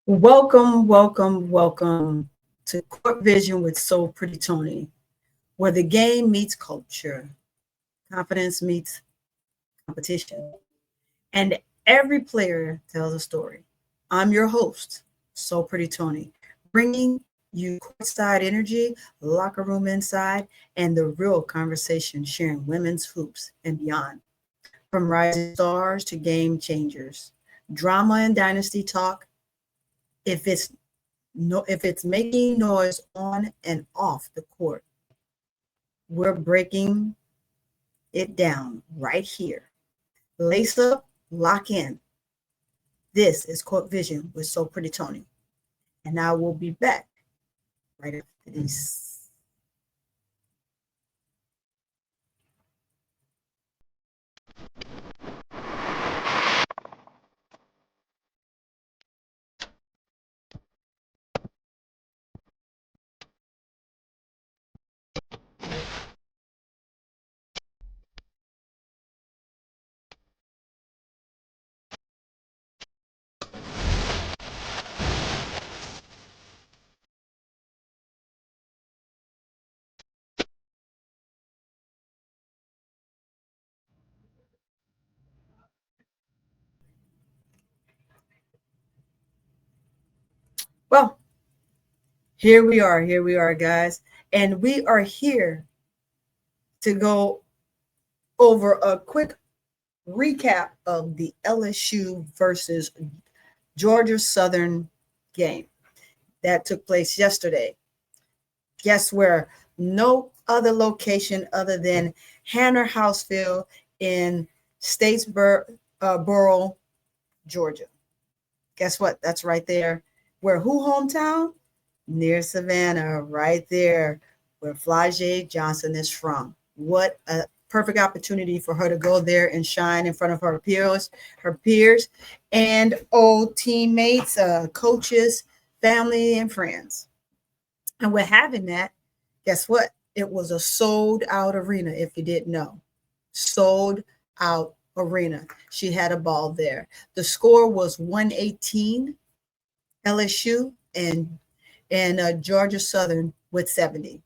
Welcome, welcome, welcome to Court Vision with So Pretty Tony, where the game meets culture, confidence meets competition, and every player tells a story. I'm your host, So Pretty Tony, bringing you courtside energy, locker room inside, and the real conversation, sharing women's hoops and beyond. From rising stars to game changers, drama and dynasty talk. If it's no, if it's making noise on and off the court, we're breaking it down right here. Lace up, lock in. This is Court Vision with So Pretty Tony. And I will be back right after this. Well, here we are, guys. And we are here to go over a quick recap of the LSU versus Georgia Southern game that took place yesterday. Guess where? No other location other than Hanner Housefield in Statesboro, Georgia. Guess what? That's right there. Where who hometown? Near Savannah, right there, where Flajay Johnson is from. What a perfect opportunity for her to go there and shine in front of her peers, and old teammates, coaches, family, and friends. And we're having that. Guess what? It was a sold out arena, if you didn't know. Sold out arena. She had a ball there. The score was 118 LSU and Georgia Southern with 70.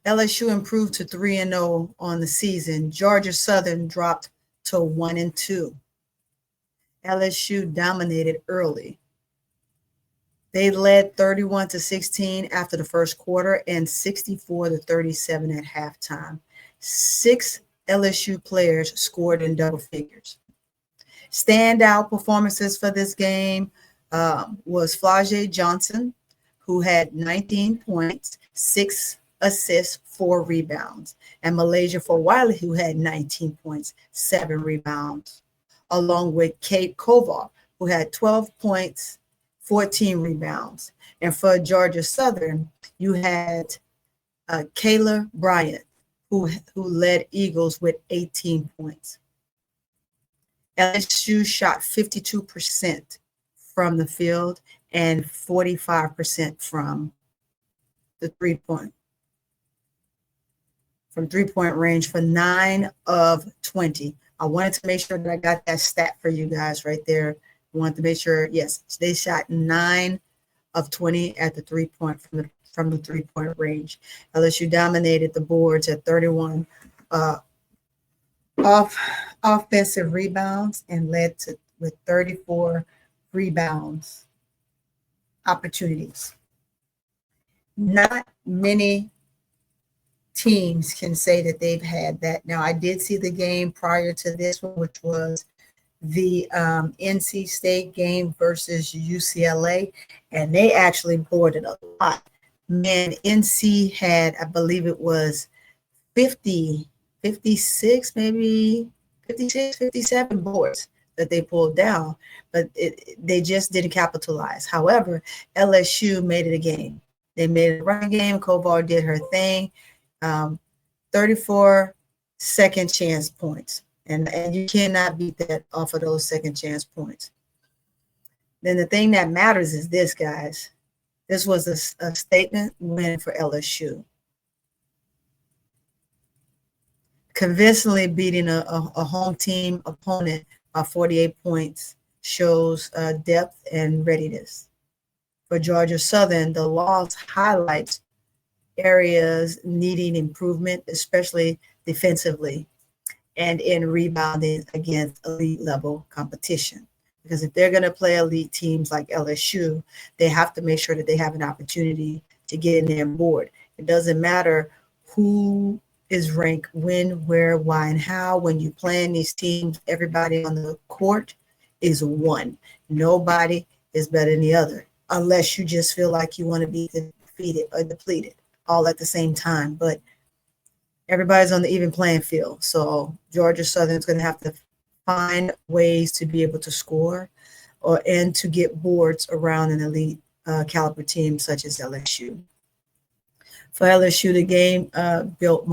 LSU improved to 3-0 on the season. Georgia Southern dropped to 1-2. LSU dominated early. They led 31-16 after the first quarter and 64-37 at halftime. 6 LSU players scored in double figures. Standout performances for this game was Flajay Johnson, who had 19 points, 6 assists, 4 rebounds, and Malaysia for Wiley, who had 19 points, 7 rebounds, along with Kate Kovar, who had 12 points, 14 rebounds. And for Georgia Southern, you had Kayla Bryant, who led Eagles with 18 points. LSU shot 52% from the field and 45% from the three-point range for 9 of 20. I wanted to make sure that I got that stat for you guys right there. I wanted to make sure, yes, they shot 9 of 20 at the three-point from the three-point range. LSU dominated the boards at 31 offensive rebounds and led to with 34 rebounds opportunities. Not many teams can say that they've had that. Now, I did see the game prior to this one, which was the NC State game versus UCLA, and they actually boarded a lot. Man, NC had, I believe it was 50, 56, maybe 56, 57 boards that they pulled down, but they just didn't capitalize. However, LSU made it a game. They made it a running game. Kovar did her thing. 34 second chance points. And you cannot beat that off of those second chance points. Then the thing that matters is this, guys. This was a statement win for LSU. Convincingly beating a home team opponent by 48 points shows depth and readiness. For Georgia Southern, the loss highlights areas needing improvement, especially defensively and in rebounding against elite level competition. Because if they're going to play elite teams like LSU, they have to make sure that they have an opportunity to get in there and board. It doesn't matter who is ranked when, where, why, and how. When you play in these teams, everybody on the court is one. Nobody is better than the other, unless you just feel like you want to be defeated or depleted all at the same time. But everybody's on the even playing field. So Georgia Southern's going to have to find ways to be able to score and to get boards around an elite caliber team such as LSU. For LSU, the game built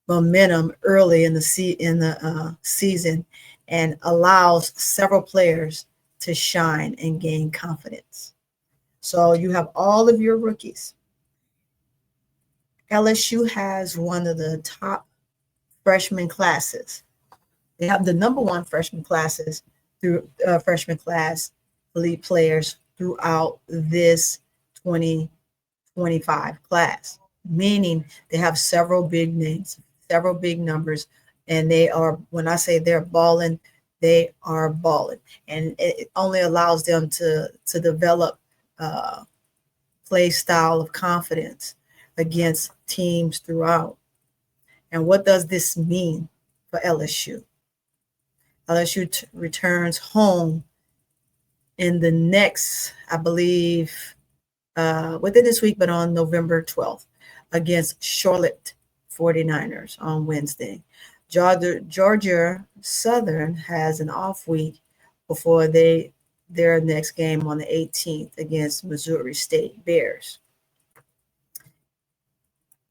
momentum early in the season and allows several players to shine and gain confidence. So you have all of your rookies. LSU has one of the top freshman classes. They have the number one freshman classes through freshman class elite players throughout this 2025 class, meaning they have several big names, several big numbers, and they are, when I say they're balling, they are balling. And it only allows them to develop play style of confidence against teams throughout. And what does this mean for LSU? LSU returns home in the next, I believe, within this week, but on November 12th against Charlotte 49ers on Wednesday. Georgia Southern has an off week before their next game on the 18th against Missouri State Bears.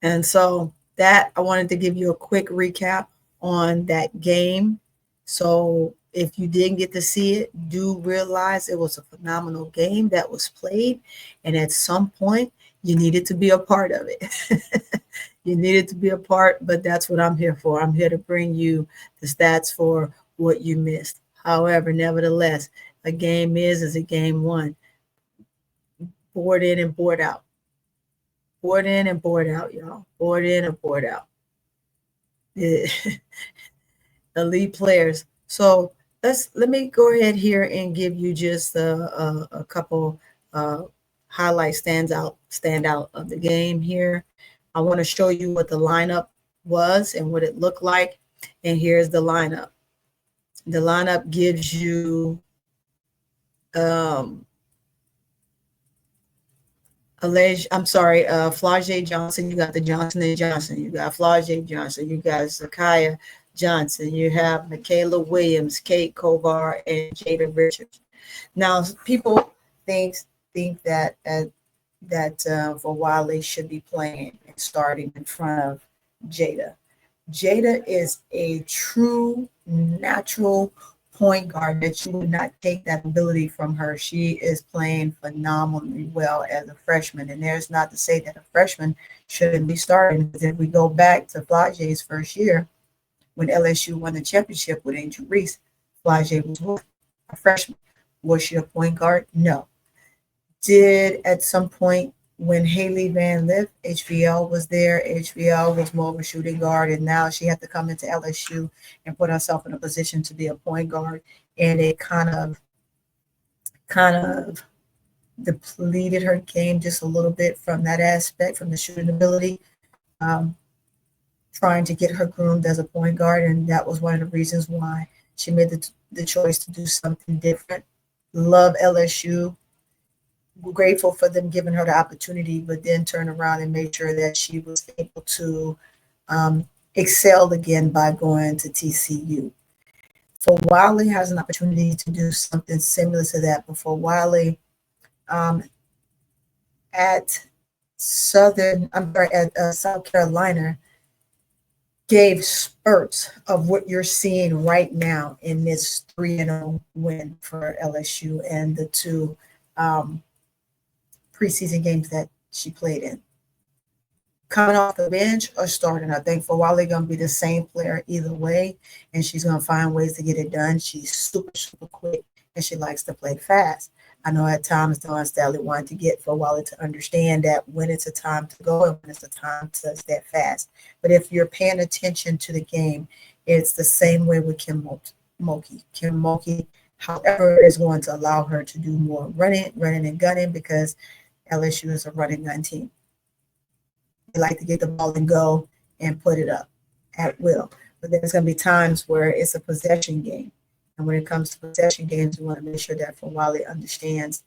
And so that, I wanted to give you a quick recap on that game. So if you didn't get to see it, do realize it was a phenomenal game that was played. And at some point, you needed to be a part of it. You needed to be a part, but that's what I'm here for. I'm here to bring you the stats for what you missed. However, nevertheless, a game is a game won. Board in and board out. Board in and board out, y'all. Board in and board out. Elite players. So let me go ahead here and give you just a couple highlight standout of the game here. I want to show you what the lineup was and what it looked like. And here's the lineup. The lineup gives you Flau'jae Johnson. You got the Johnson & Johnson. You got Flau'jae Johnson. You got Zakiya Johnson. You have Michaela Williams, Kate Kovar, and Jada Richards. Now, people think that for Wiley should be playing and starting in front of Jada. Jada is a true natural point guard that you would not take that ability from her. She is playing phenomenally well as a freshman. And there's not to say that a freshman shouldn't be starting. Because if we go back to Flau'jae's first year, when LSU won the championship with Angel Reese, Flau'jae was a freshman. Was she a point guard? No. Did at some point when Haley Van Lith, HVL, was there, HVL was more of a shooting guard, and now she had to come into LSU and put herself in a position to be a point guard, and it kind of depleted her game just a little bit from that aspect, from the shooting ability, trying to get her groomed as a point guard, and that was one of the reasons why she made the choice to do something different. Love LSU. We're grateful for them giving her the opportunity, but then turn around and make sure that she was able to excel again by going to TCU. So Wiley has an opportunity to do something similar to that. Before Wiley at South Carolina gave spurts of what you're seeing right now in this 3-0 win for LSU and the two preseason games that she played in. Coming off the bench or starting, I think for Wiley going to be the same player either way, and she's going to find ways to get it done. She's super, super quick and she likes to play fast. I know at times Dawn Staley wanted to get for Wally to understand that when it's a time to go and when it's a time to step fast. But if you're paying attention to the game, it's the same way with Mulkey. Kim Mulkey, however, is going to allow her to do more running and gunning because LSU is a running gun team. They like to get the ball and go and put it up at will. But there's going to be times where it's a possession game. And when it comes to possession games, we want to make sure that Wally understands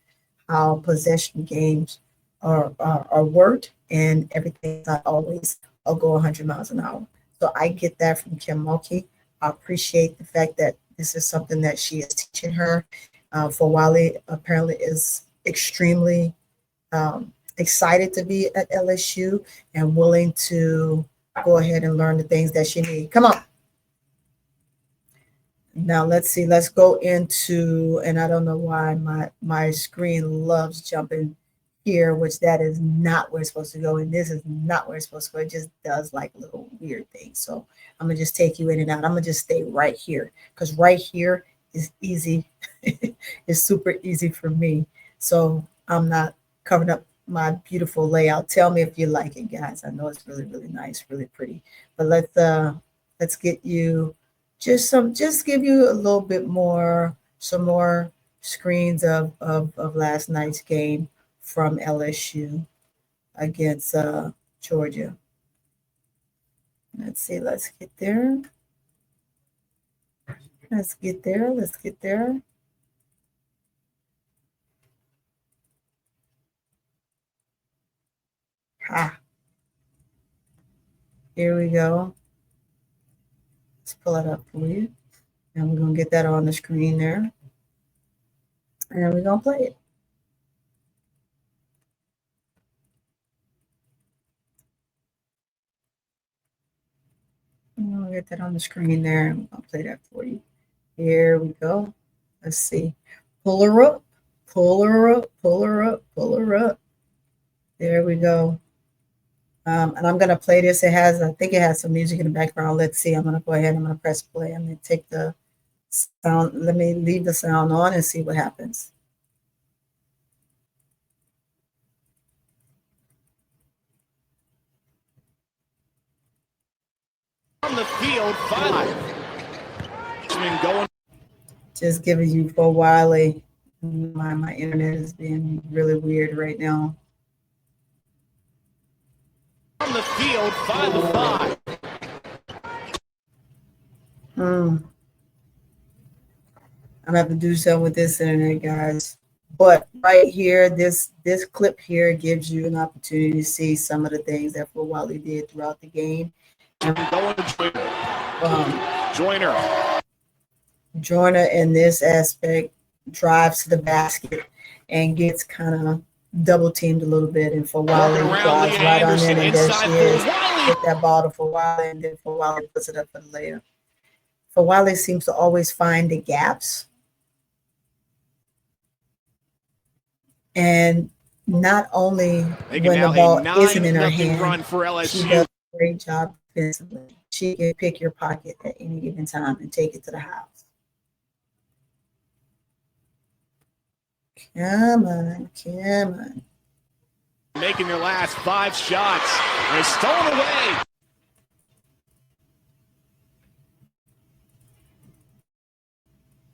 how possession games are worked, and everything's not always I'll go 100 miles an hour. So I get that from Kim Mulkey. I appreciate the fact that this is something that she is teaching her. Wally apparently is extremely excited to be at LSU and willing to go ahead and learn the things that she needs. Come on. Now let's see. Let's go into, and I don't know why my screen loves jumping here, which that is not where it's supposed to go, and this is not where it's supposed to go. It just does like little weird things. So I'm gonna just take you in and out. I'm gonna just stay right here because right here is easy. It's super easy for me. So I'm not covering up my beautiful layout. Tell me if you like it, guys. I know it's really, really nice, really pretty. But let's get you just give you a little bit more, some more screens of last night's game from LSU against Georgia. Let's see, let's get there. Let's get there. Here we go. Let's pull it up for you. And we're going to get that on the screen there. And we're going to play it. I'll get that on the screen there, and I'll play that for you. Here we go. Let's see. Pull her up. There we go. And I'm going to play this. I think it has some music in the background. Let's see. I'm going to go ahead. I'm going to press play. I'm going to take the sound. Let me leave the sound on and see what happens. On the field, 5. Just giving you for Wiley. My internet is being really weird right now. On the field, 5 of 5. I'm gonna have to do something with this internet, guys. But right here, this clip here gives you an opportunity to see some of the things that Wally did throughout the game. And going to Joyner in this aspect drives to the basket and gets kind of double teamed a little bit, and Wally drives right on in, and there she is. Get that ball to Wally, and then Wally puts it up for the layup. Wally seems to always find the gaps, and not only when the ball isn't in her hand, she does a great job defensively. She can pick your pocket at any given time and take it to the house. Come on. Making their last 5 shots. And it's stolen away.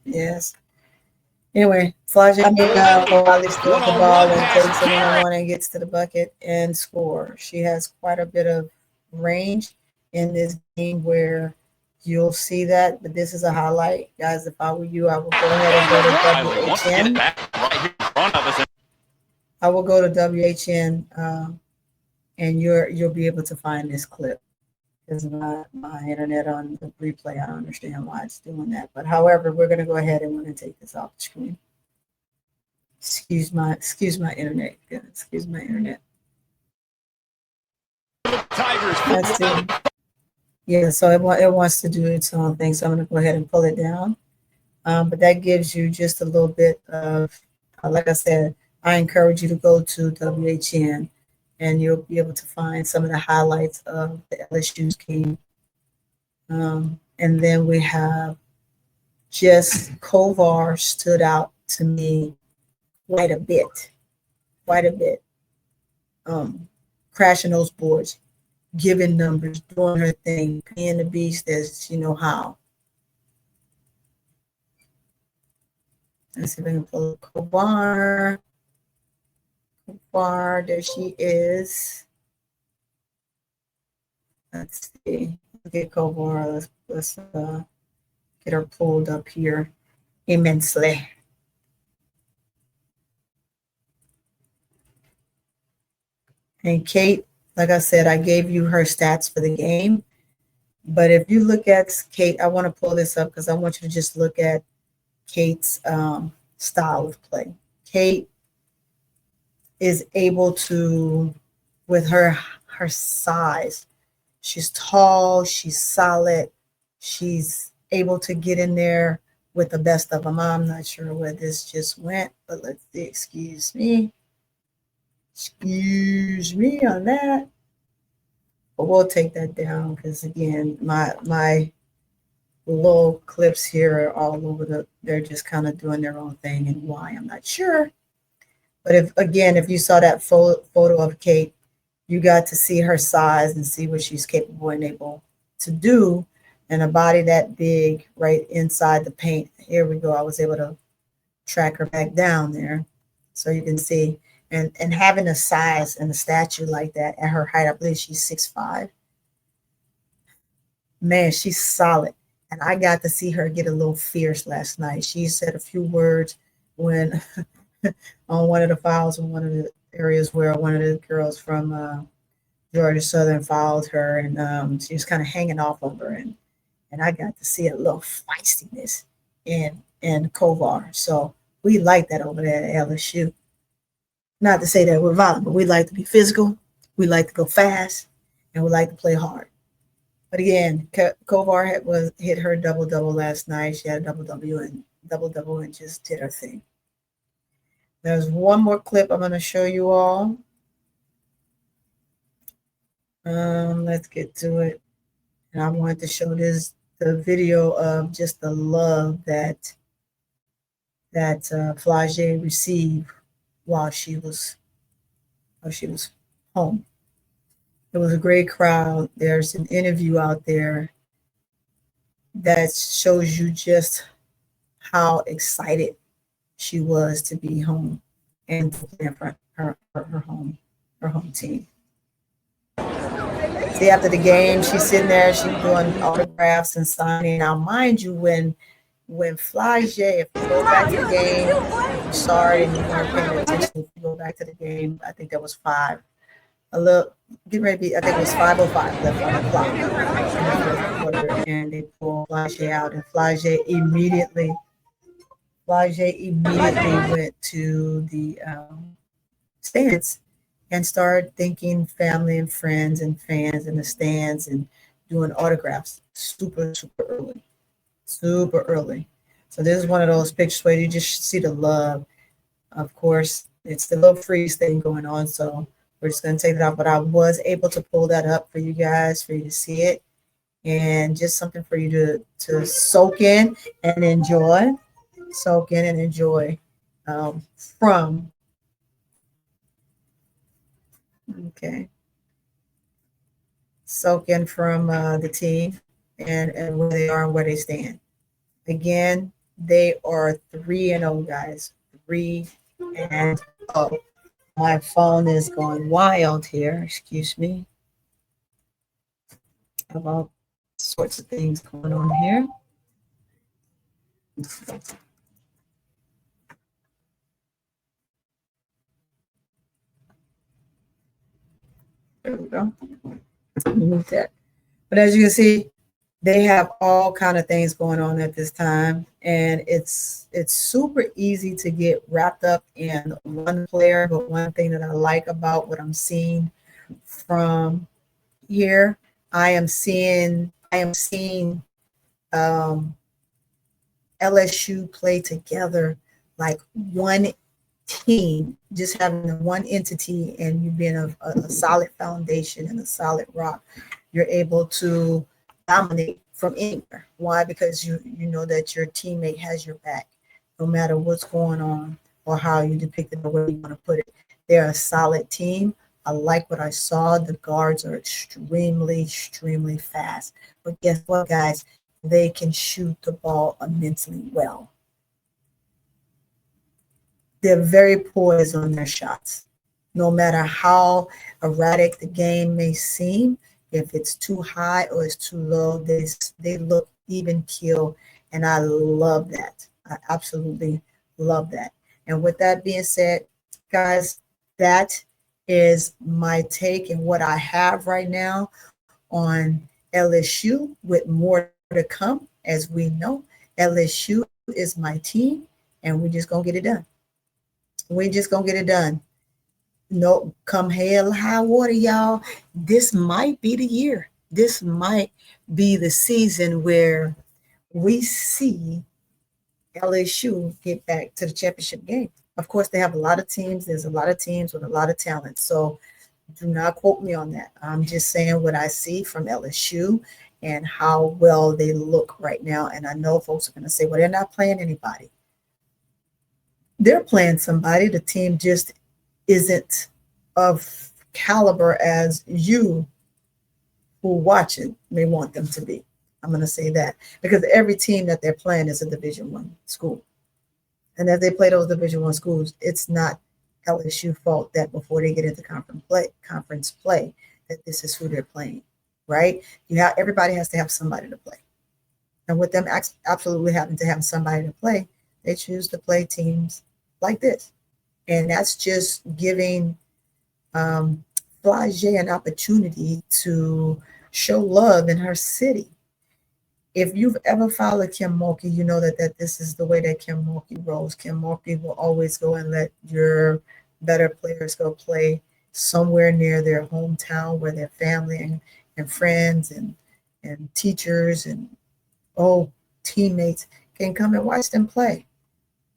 Yes. Anyway, Flajay Wally steals the ball and takes it one-on-one and gets to the bucket and score. She has quite a bit of range in this game where you'll see that, but this is a highlight. Guys, if I were you, I would go ahead and go to WHN. I will go to WHN and you'll be able to find this clip. Because my internet on the replay, I don't understand why it's doing that. But however, we're going to go ahead and we're going to take this off the screen. Excuse my internet. Excuse my internet. Let's see. Yeah, so it wants to do its own thing. So I'm going to go ahead and pull it down. But that gives you just a little bit of, like I said, I encourage you to go to WHN. And you'll be able to find some of the highlights of the LSU's game. And then we have just Kovar stood out to me quite a bit. Crashing those boards, giving numbers, doing her thing, being the beast as you know how. Let's see if I can pull up Kovar. Kovar, there she is. Let's see. Get Kovar. Let's get her pulled up here immensely. And Kate, like I said, I gave you her stats for the game. But if you look at Kate, I want to pull this up because I want you to just look at Kate's style of play. Kate is able to, with her size, she's tall, she's solid, she's able to get in there with the best of them. I'm not sure where this just went, but let's see. Excuse me on that. But we'll take that down because again, my little clips here are all over they're just kind of doing their own thing, and why I'm not sure. But if you saw that photo of Kate, you got to see her size and see what she's capable and able to do, and a body that big right inside the paint. Here we go. I was able to track her back down there, so you can see. And having a size and a stature like that at her height, I believe she's 6'5". Man, she's solid. And I got to see her get a little fierce last night. She said a few words when on one of the fouls in one of the areas where one of the girls from Georgia Southern fouled her, and she was kind of hanging off of her, and I got to see a little feistiness in Kovar. So we like that over there at LSU. Not to say that we're violent, but we like to be physical, we like to go fast, and we like to play hard. But again, Kovar hit her double-double last night. She had a double-double and just did her thing. There's one more clip I'm going to show you all. Let's get to it. And I wanted to show the video of just the love that Flage received while she was home. It was a great crowd. There's an interview out there that shows you just how excited she was to be home and to play for her home team. See, after the game, she's sitting there, she's doing autographs and signing. Now, mind you, when Flage, if you go back to the game, I'm sorry and you weren't paying attention. If you go back to the game, I think that was 5. I think it was 5:05 left on the clock in the fourth quarter, and they pulled Flage out, and Flage immediately went to the stands and started thanking family and friends and fans in the stands and doing autographs super early. So this is one of those pictures where you just see the love. Of course, it's the little freeze thing going on, so we're just going to take it off. But I was able to pull that up for you guys, for you to see it, and just something for you to soak in and enjoy. From. Okay. Soak in from the team and where they are and where they stand. Again, they are 3-0, guys. 3-0. My phone is going wild here. Excuse me. About sorts of things going on here. There we go. Move that. But as you can see, they have all kind of things going on at this time, and it's super easy to get wrapped up in one player. But one thing that I like about what I'm seeing from here, I am seeing LSU play together like one team, just having one entity, and you being a solid foundation and a solid rock. You're able to dominate from anywhere. Why? Because you know that your teammate has your back, no matter what's going on or how you depict it or where you want to put it. They're a solid team. I like what I saw. The guards are extremely fast. But guess what, guys? They can shoot the ball immensely well. They're very poised on their shots. No matter how erratic the game may seem, if it's too high or it's too low, they look even keel. And I love that. I absolutely love that. And with that being said, guys, that is my take and what I have right now on LSU, with more to come. As we know, LSU is my team, and we're just going to get it done. We're just going to get it done. No, come hell, high water, y'all. This might be the year. This might be the season where we see LSU get back to the championship game. Of course, they have a lot of teams. There's a lot of teams with a lot of talent. So do not quote me on that. I'm just saying what I see from LSU and how well they look right now. And I know folks are going to say, well, they're not playing anybody. They're playing somebody. The team just isn't of caliber as you who watch it may want them to be. I'm going to say that because every team that they're playing is a Division I school. And as they play those Division I schools, it's not LSU fault that before they get into conference play, that this is who they're playing, right? Everybody has to have somebody to play. And with them absolutely having to have somebody to play, they choose to play teams like this. And that's just giving Flage an opportunity to show love in her city. If you've ever followed Kim Mulkey, you know that this is the way that Kim Mulkey rolls. Kim Mulkey will always go and let your better players go play somewhere near their hometown where their family and friends and teachers and teammates can come and watch them play.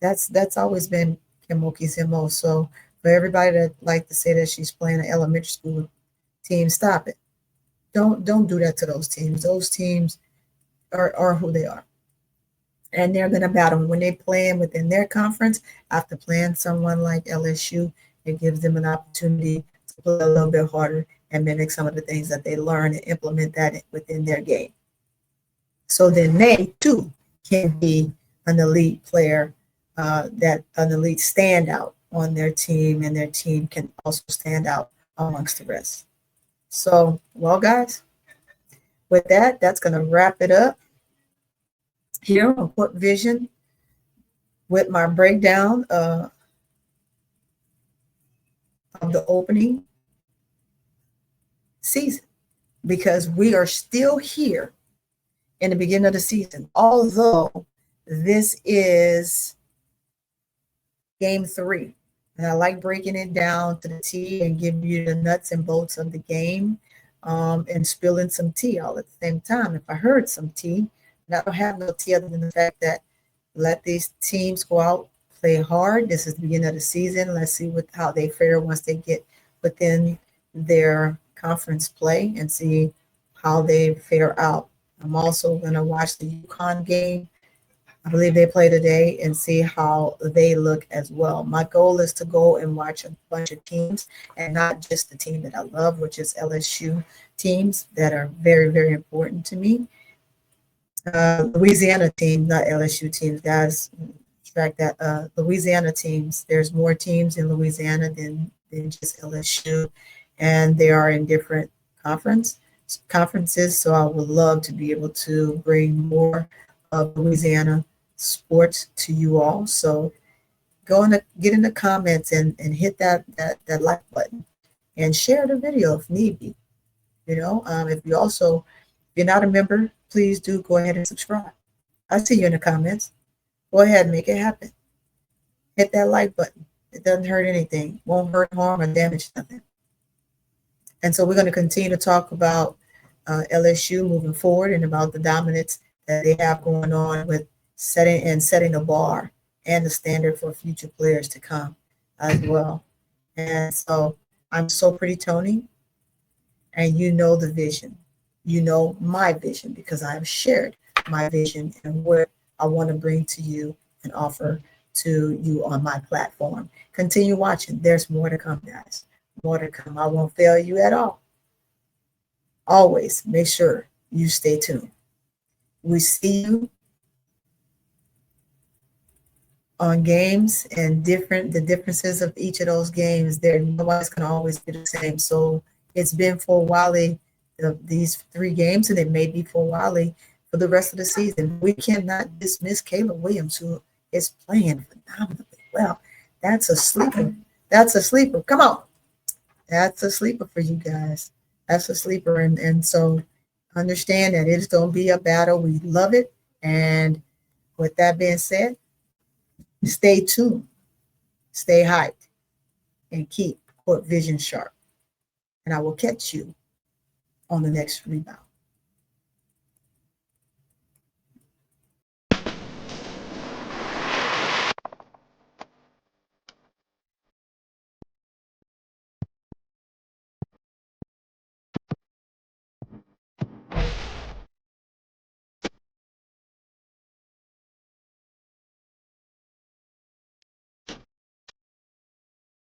That's always been Kim Mulkey's MO. So for everybody that like to say that she's playing an elementary school team, stop it. Don't do that to those teams. Those teams are who they are. And they're going to battle. When they play within their conference, after playing someone like LSU, it gives them an opportunity to play a little bit harder and mimic some of the things that they learn and implement that within their game. So then they, too, can be an elite player, an elite standout on their team, and their team can also stand out amongst the rest. So, well, guys, with that, that's going to wrap it up here on Court Vision with my breakdown of the opening season, because we are still here in the beginning of the season, although this is game 3. And I like breaking it down to the T and giving you the nuts and bolts of the game, and spilling some tea all at the same time. If I heard some tea, and I don't have no tea other than the fact that let these teams go out, play hard. This is the beginning of the season. Let's see how they fare once they get within their conference play and see how they fare out. I'm also going to watch the UConn game. I believe they play today, and see how they look as well. My goal is to go and watch a bunch of teams, and not just the team that I love, which is LSU teams that are very, very important to me. Louisiana team, not LSU teams, guys. Track that. Louisiana teams. There's more teams in Louisiana than just LSU, and they are in different conferences. So I would love to be able to bring more of Louisiana sports to you all. So go and get in the comments and hit that like button and share the video if need be. If you're not a member, please do go ahead and subscribe. I see you in the comments. Go ahead and make it happen. Hit that like button. It doesn't hurt anything. Won't hurt, harm, or damage nothing. And so we're going to continue to talk about LSU moving forward and about the dominance that they have going on with setting a bar and the standard for future players to come as well. And so I'm So Pretty Tony, and you know the vision. you know my vision because I have shared my vision and what I want to bring to you and offer to you on my platform. Continue watching. There's more to come, guys. More to come. I won't fail you at all. Always make sure you stay tuned. We see you on games and the differences of each of those games. There, nobody's gonna always be the same. So it's been for Wally these 3 games, and it may be for Wally for the rest of the season. We cannot dismiss Caleb Williams, who is playing phenomenally well. That's a sleeper. That's a sleeper. Come on. That's a sleeper for you guys. That's a sleeper. And so understand that it's going to be a battle. We love it. And with that being said, stay tuned, stay hyped, and keep court vision sharp. And I will catch you on the next rebound.